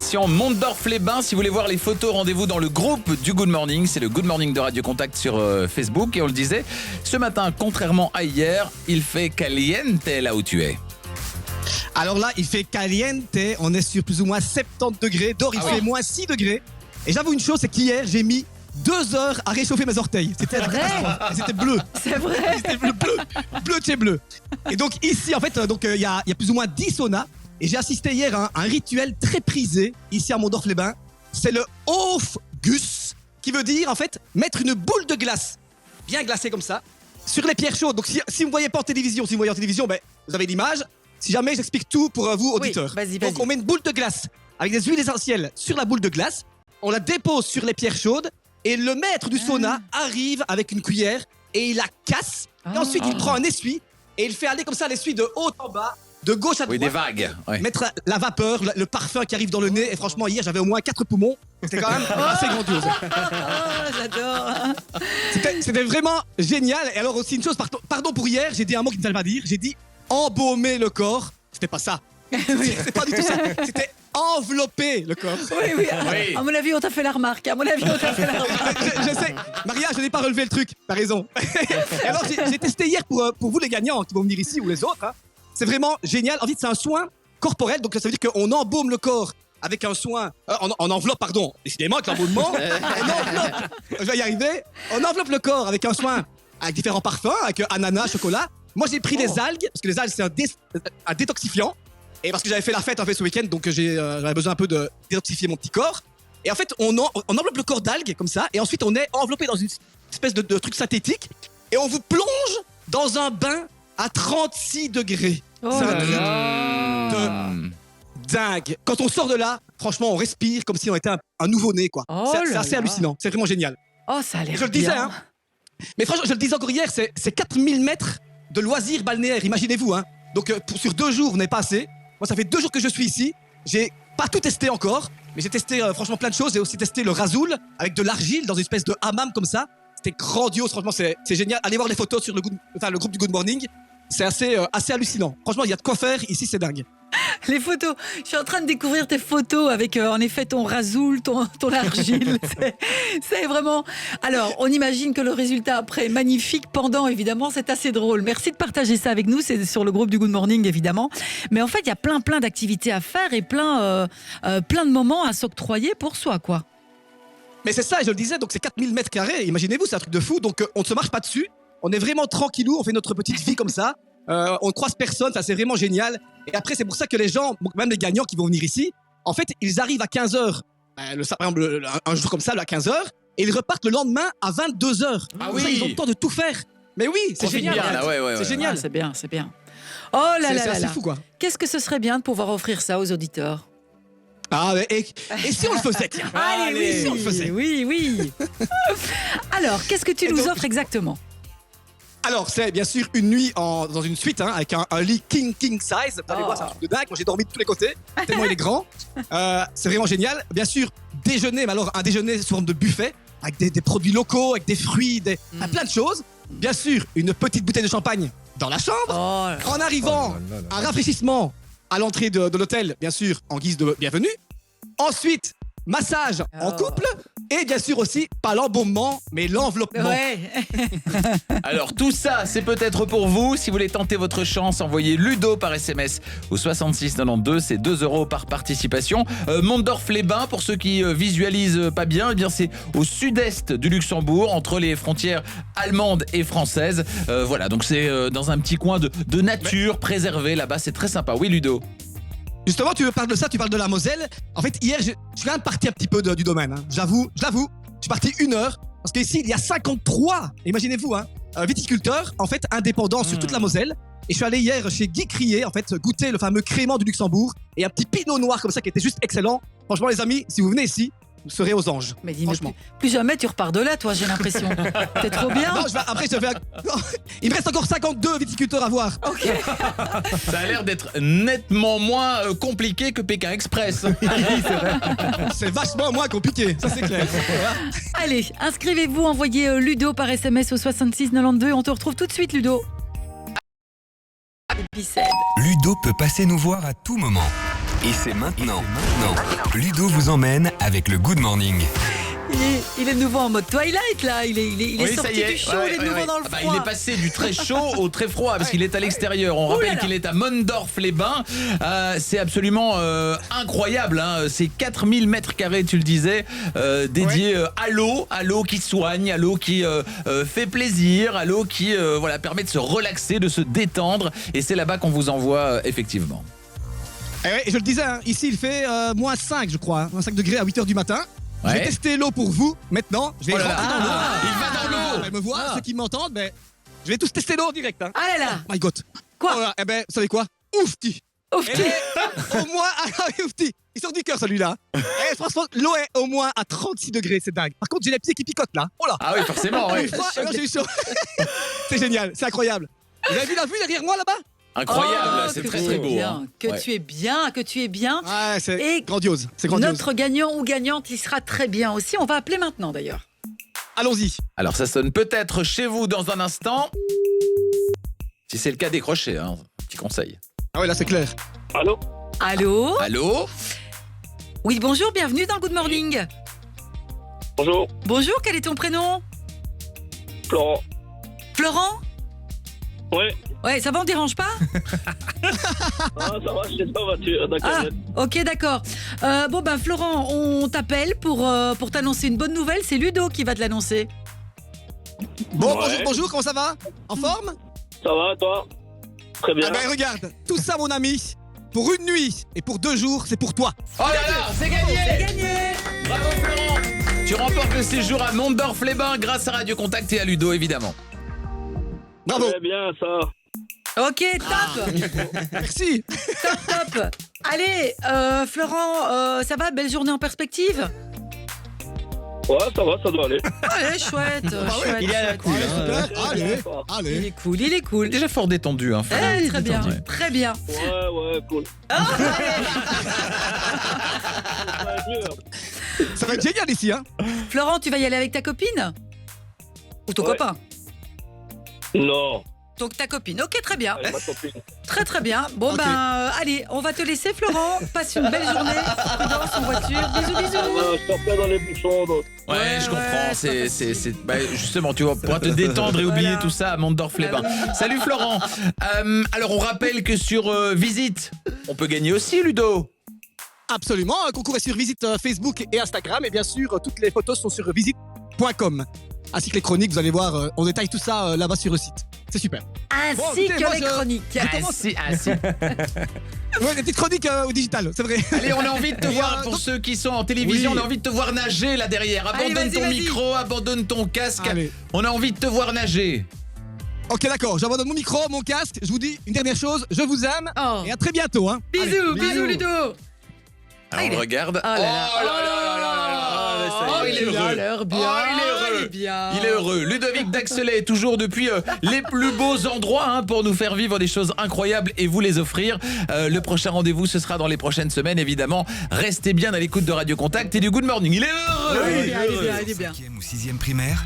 direction Mondorf-les-Bains. Si vous voulez voir les photos, rendez-vous dans le groupe du Good Morning. C'est le Good Morning de Radio Contact sur Facebook. Et on le disait, ce matin, contrairement à hier, il fait caliente là où tu es. Alors là, il fait caliente, on est sur plus ou moins 70 degrés. Dehors, il fait moins 6 degrés. Et j'avoue une chose, c'est qu'hier, j'ai mis 2 heures à réchauffer mes orteils. C'était vrai. C'était bleu. C'est vrai. C'était bleu de chez bleu. Et donc ici, en fait, il y a plus ou moins 10 saunas. Et j'ai assisté hier à un rituel très prisé ici à Mondorf-les-Bains. C'est le Aufguss, qui veut dire en fait mettre une boule de glace, bien glacée comme ça, sur les pierres chaudes. Donc si vous ne voyez pas en télévision, vous avez l'image. Si jamais, j'explique tout pour vous, auditeurs. Oui, vas-y. Donc on met une boule de glace avec des huiles essentielles sur la boule de glace. On la dépose sur les pierres chaudes. Et le maître du sauna arrive avec une cuillère et il la casse. Et ensuite, il prend un essuie et il fait aller comme ça l'essuie de haut en bas, de gauche à droite. Oui, des vagues. Ouais. Mettre la vapeur, le parfum qui arrive dans le nez. Et franchement, hier, j'avais au moins 4 poumons. C'était quand même assez grandiose. J'adore. C'était vraiment génial. Et alors aussi une chose, pardon pour hier, j'ai dit un mot qu'il ne fallait pas dire. J'ai dit embaumer le corps. C'était pas ça. C'est pas du tout ça. C'était envelopper le corps. Oui. Oui. À mon avis, on t'a fait la remarque. Je sais, Maria, je n'ai pas relevé le truc. T'as raison. Et alors, j'ai testé hier pour vous les gagnants qui vont venir ici ou les autres. Hein. C'est vraiment génial. En fait, c'est un soin corporel. Donc, ça veut dire qu'on embaume le corps avec un soin. En enveloppe, pardon. Décidément, avec l'embaumement. Je vais y arriver. On enveloppe le corps avec un soin avec différents parfums, avec ananas, chocolat. Moi, j'ai pris des algues, parce que les algues, c'est un détoxifiant. Et parce que j'avais fait la fête ce week-end, donc j'avais besoin un peu de détoxifier mon petit corps. Et en fait, on enveloppe le corps d'algues comme ça, et ensuite on est enveloppé dans une espèce de truc synthétique, et on vous plonge dans un bain à 36 degrés. Oh C'est un là truc là. de dingue. Quand on sort de là, franchement, on respire comme si on était un nouveau-né, quoi. Oh C'est là assez là. hallucinant, c'est vraiment génial. Oh, ça a l'air Je le disais, bien. hein. Mais franchement, je le disais encore hier, c'est 4000 mètres de loisirs balnéaires, imaginez-vous, hein. Donc sur 2 jours, on n'est pas assez. Moi, ça fait 2 jours que je suis ici. J'ai pas tout testé encore, mais j'ai testé franchement plein de choses. J'ai aussi testé le rasoul avec de l'argile dans une espèce de hammam comme ça. C'était grandiose, franchement, c'est génial. Allez voir les photos sur le groupe du Good Morning. C'est assez hallucinant. Franchement, il y a de quoi faire. Ici, c'est dingue. Les photos. Je suis en train de découvrir tes photos avec, en effet, ton rasoul, ton argile. C'est vraiment... Alors, on imagine que le résultat après est magnifique. Pendant, évidemment, c'est assez drôle. Merci de partager ça avec nous. C'est sur le groupe du Good Morning, évidemment. Mais en fait, il y a plein d'activités à faire et plein de moments à s'octroyer pour soi, quoi. Mais c'est ça, je le disais, donc c'est 4000 mètres carrés. Imaginez-vous, c'est un truc de fou. Donc, on ne se marche pas dessus. On est vraiment tranquillou. On fait notre petite vie comme ça. On ne croise personne, ça c'est vraiment génial. Et après, c'est pour ça que les gens, même les gagnants qui vont venir ici, en fait, ils arrivent à 15h, par exemple, un jour comme ça, à 15h, et ils repartent le lendemain à 22h. Ah oui. Ça, ils ont le temps de tout faire. Mais oui, c'est Profite génial. bien, là, ouais. C'est génial. Ah, c'est bien. Oh là C'est là assez là. fou, quoi. Qu'est-ce que ce serait bien de pouvoir offrir ça aux auditeurs? Ah, et si on le faisait, tiens. Allez, Et si on le faisait. Oui. Alors, qu'est-ce que tu nous offres exactement? Alors, c'est bien sûr une nuit dans une suite, hein, avec un lit king size. Vous allez voir, c'est un truc de dingue. Moi, j'ai dormi de tous les côtés, tellement il est grand. C'est vraiment génial. Bien sûr, déjeuner, mais alors un déjeuner sous forme de buffet, avec des produits locaux, avec des fruits, plein de choses. Bien sûr, une petite bouteille de champagne dans la chambre. En arrivant, un rafraîchissement à l'entrée de l'hôtel, bien sûr, en guise de bienvenue. Ensuite, massage en couple. Et bien sûr aussi, pas l'embaumement, mais l'enveloppement. Ouais. Alors tout ça, c'est peut-être pour vous. Si vous voulez tenter votre chance, envoyez Ludo par SMS au 6692. C'est 2 € par participation. Mondorf-les-Bains, pour ceux qui visualisent pas bien, eh bien c'est au sud-est du Luxembourg, entre les frontières allemandes et françaises. Voilà, donc c'est dans un petit coin de nature préservée là-bas. C'est très sympa. Oui, Ludo. Justement, tu parles de ça, tu parles de la Moselle. En fait, hier, je suis quand même parti un petit peu du domaine. Hein. J'avoue. Je suis parti 1 heure. Parce qu'ici, il y a 53, imaginez-vous, hein, viticulteurs, en fait, indépendants sur toute la Moselle. Et je suis allé hier chez Guy Crier, en fait, goûter le fameux crément du Luxembourg. Et un petit pinot noir comme ça qui était juste excellent. Franchement, les amis, si vous venez ici, vous serez aux anges. Mais dis-moi, franchement. plus jamais tu repars de là, toi, j'ai l'impression. T'es trop bien. Non, il me reste encore 52 viticulteurs à voir. Ok. Ça a l'air d'être nettement moins compliqué que Pékin Express. C'est vachement moins compliqué, ça c'est clair. Allez, inscrivez-vous, envoyez Ludo par SMS au 6692. On te retrouve tout de suite, Ludo. Ludo peut passer nous voir à tout moment. Et c'est maintenant. Ludo vous emmène avec le Good Morning. Il est de nouveau en mode Twilight là, il est Oui, ça sorti y est. du chaud, Ouais, il est de ouais, nouveau ouais. dans le Ah bah, froid. il est passé du très chaud au très froid parce qu'il est à l'extérieur. On rappelle qu'il est à Mondorf-les-Bains. C'est absolument incroyable. Hein. C'est 4000 mètres carrés, tu le disais, dédiés à l'eau qui soigne, à l'eau qui fait plaisir, à l'eau qui permet de se relaxer, de se détendre. Et c'est là-bas qu'on vous envoie effectivement. Et je le disais, hein, ici il fait moins 5 je crois, hein, moins 5 degrés à 8h du matin. Je vais Ouais. tester l'eau pour vous maintenant. Je vais Oh là rentrer là. dans l'eau. Il va dans l'eau. Elle me voit, ceux qui m'entendent, je vais tous tester l'eau en direct. Hein. Ah là là, My God. Quoi Oh là, vous savez quoi? Oufti. Oufti. Au moins, oufti. Il sort du cœur celui-là. Franchement, l'eau est au moins à 36 degrés, c'est dingue. Par contre, j'ai les pieds qui picotent là. Oh là. Ah oui, forcément. J'ai Oui. eu froid, alors j'ai eu chaud. C'est génial, c'est incroyable. Vous avez vu la vue derrière moi là-bas? Incroyable, Oh, c'est que très tu très es beau. bien, Hein. que Ouais. tu es bien, que tu es bien. Ouais, c'est Et grandiose. C'est grandiose. Notre gagnant ou gagnante, il sera très bien aussi. On va appeler maintenant d'ailleurs. Allons-y. Alors ça sonne peut-être chez vous dans un instant. Si c'est le cas, décrochez, hein. Petit conseil. Ah ouais, là c'est clair. Allô? Allô? Allô? Oui, bonjour, bienvenue dans le Good Morning. Bonjour, Bonjour, quel est ton prénom? Florent. Florent? Ouais. Ouais, ça va, on dérange pas? Ah, ça va, je sais pas, voiture. D'accord. Ah, ok, d'accord. Florent, on t'appelle pour t'annoncer une bonne nouvelle. C'est Ludo qui va te l'annoncer. Bon, Ouais. bonjour, comment ça va? En forme? Ça va, toi? Très bien. Ah ben regarde, tout ça mon ami, pour une nuit et pour 2 jours, c'est pour toi. Oh là là, c'est gagné! C'est gagné! Bravo Florent! Tu remportes le séjour à Mondorf-les-Bains grâce à Radio Contact et à Ludo évidemment. Bravo. Très bien, ça. Ok, top! Merci. Top! Allez, Florent, ça va? Belle journée en perspective? Ouais, ça va, ça doit aller. Allez, chouette, chouette. il est à la chouette. cool, Allez, hein. super. Allez, Il allez. est cool, il est cool. Déjà fort détendu, hein, Florent. Eh, très bien, Détendu. très bien. Ouais, cool. Ça va être dur. Ça va être génial ici, hein. Florent, tu vas y aller avec ta copine? Ou ton Ouais. copain? Non, Donc ta copine. Ok, très bien. elle est ma copine. Très très bien. Bon Ok. allez, on va te laisser Florent. Passe une belle journée. Prudence en voiture. Bisous, Ah, bisous. je suis en plein dans les bouchons, donc. Ouais, Ouais, je comprends. ouais, C'est justement, tu vois, pour te détendre et oublier Voilà. tout ça à Mondorf-les-Bains. Salut Florent. Alors on rappelle que sur Visite, on peut gagner aussi Ludo. Absolument, un concours est sur Visite Facebook et Instagram et bien sûr toutes les photos sont sur visite.com. Ainsi que les chroniques, vous allez voir, on détaille tout ça là-bas sur le site. C'est super. Ainsi Bon, écoutez, que moi, les je- chroniques. commence. si. Ouais, des petites chroniques au digital, c'est vrai. Allez, on a envie de te Et, voir, pour donc- ceux qui sont en télévision, Oui. on a envie de te voir nager là derrière. Allez, Abandonne vas-y, ton vas-y. micro, abandonne ton casque. Allez. On a envie de te voir nager. Ok, d'accord, j'abandonne mon micro, mon casque. Je vous dis une dernière chose, je vous aime Oh. et à très bientôt. Hein. Bisous, Allez, bisous Ludo. Alors il on est- regarde. Oh là là. Oh là là là là là là. Oh, il est il a heureux. l'air bien. Oh, il est heureux. Il est bien. Il est heureux. Ludovic Daxelet est toujours depuis les plus beaux endroits pour nous faire vivre des choses incroyables et vous les offrir. Le prochain rendez-vous, ce sera dans les prochaines semaines, évidemment. Restez bien à l'écoute de Radio Contact et du Good Morning. Il est heureux. Ouais, il est bien, il est bien, il est bien. 5e ou 6e primaire